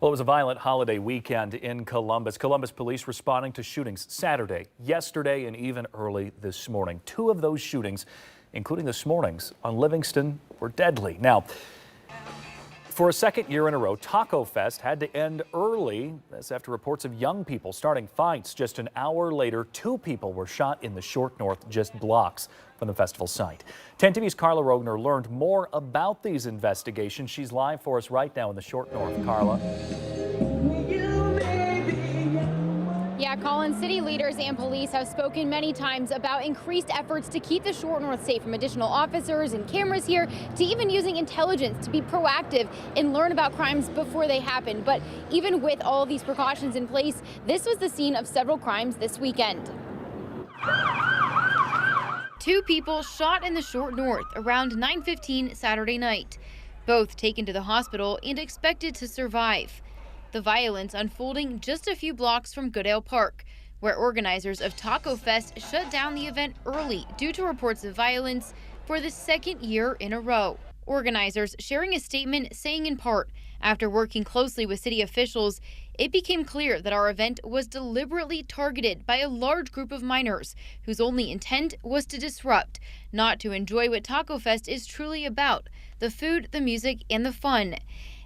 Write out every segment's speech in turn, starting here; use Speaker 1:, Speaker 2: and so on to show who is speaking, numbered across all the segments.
Speaker 1: Well, it was a violent holiday weekend in Columbus. Columbus police responding to shootings Saturday, yesterday, and even early this morning. Two of those shootings, including this morning's on Livingston, were deadly. Now, for a second year in a row, Taco Fest had to end early. That's after reports of young people starting fights. Just an hour later, two people were shot in the Short North, just blocks from the festival site. 10 TV's Carla Rogner learned more about these investigations. She's live for us right now in the Short North. Carla.
Speaker 2: Yeah, Colin, city leaders and police have spoken many times about increased efforts to keep the Short North safe, from additional officers and cameras here to even using intelligence to be proactive and learn about crimes before they happen. But even with all of these precautions in place, this was the scene of several crimes this weekend. Two people shot in the Short North around 9:15 Saturday night, both taken to the hospital and expected to survive. The violence unfolding just a few blocks from Goodale Park, where organizers of Taco Fest shut down the event early due to reports of violence for the second year in a row. Organizers sharing a statement saying, in part, after working closely with city officials, it became clear that our event was deliberately targeted by a large group of minors whose only intent was to disrupt, not to enjoy what Taco Fest is truly about: the food, the music, and the fun.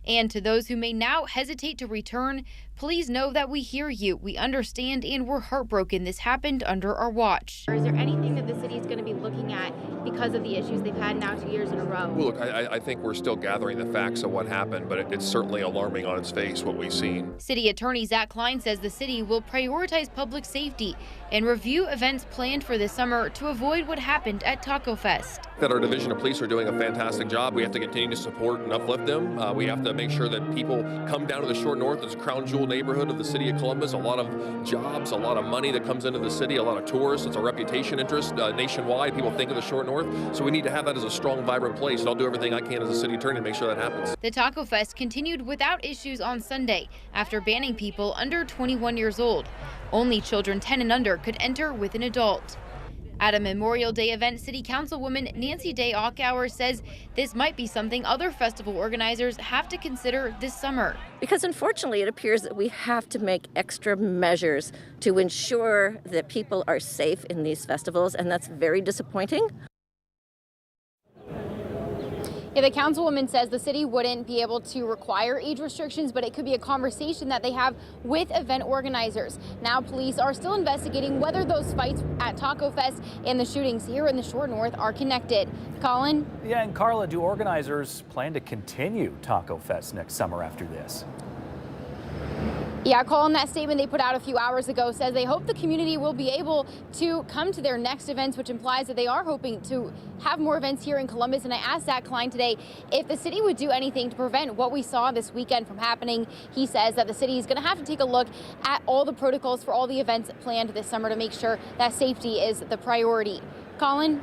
Speaker 2: And to those who may now hesitate to return, please know that we hear you, we understand, and we're heartbroken this happened under our watch. Is there anything that the city is going to be looking at because of the issues they've had now 2 years in a row?
Speaker 3: Well, look, I think we're still gathering the facts of what happened, but it's certainly alarming on its face what we've seen.
Speaker 2: City Attorney Zach Klein says the city will prioritize public safety and review events planned for this summer to avoid what happened at Taco Fest.
Speaker 3: That our division of police are doing a fantastic job. We have to continue to support and uplift them. We have to make sure that people come down to the Short North. It's a crown jewel neighborhood of the city of Columbus. A lot of jobs, a lot of money that comes into the city, a lot of tourists. It's a reputation interest nationwide. People think of the Short North. So we need to have that as a strong, vibrant place. And I'll do everything I can as a city attorney to make sure that happens.
Speaker 2: The Taco Fest continued without issues on Sunday after banning people under 21 years old. Only children 10 and under could enter with an adult. At a Memorial Day event, City Councilwoman Nancy Day Ockauer says this might be something other festival organizers have to consider this summer.
Speaker 4: Because unfortunately, it appears that we have to make extra measures to ensure that people are safe in these festivals, and that's very disappointing.
Speaker 2: Yeah, the councilwoman says the city wouldn't be able to require age restrictions, but it could be a conversation that they have with event organizers. Now, police are still investigating whether those fights at Taco Fest and the shootings here in the Short North are connected. Colin?
Speaker 1: Yeah, and Carla, do organizers plan to continue Taco Fest next summer after this?
Speaker 2: Yeah, Colin, that statement they put out a few hours ago says they hope the community will be able to come to their next events, which implies that they are hoping to have more events here in Columbus. And I asked Zach Klein today if the city would do anything to prevent what we saw this weekend from happening. He says that the city is going to have to take a look at all the protocols for all the events planned this summer to make sure that safety is the priority. Colin?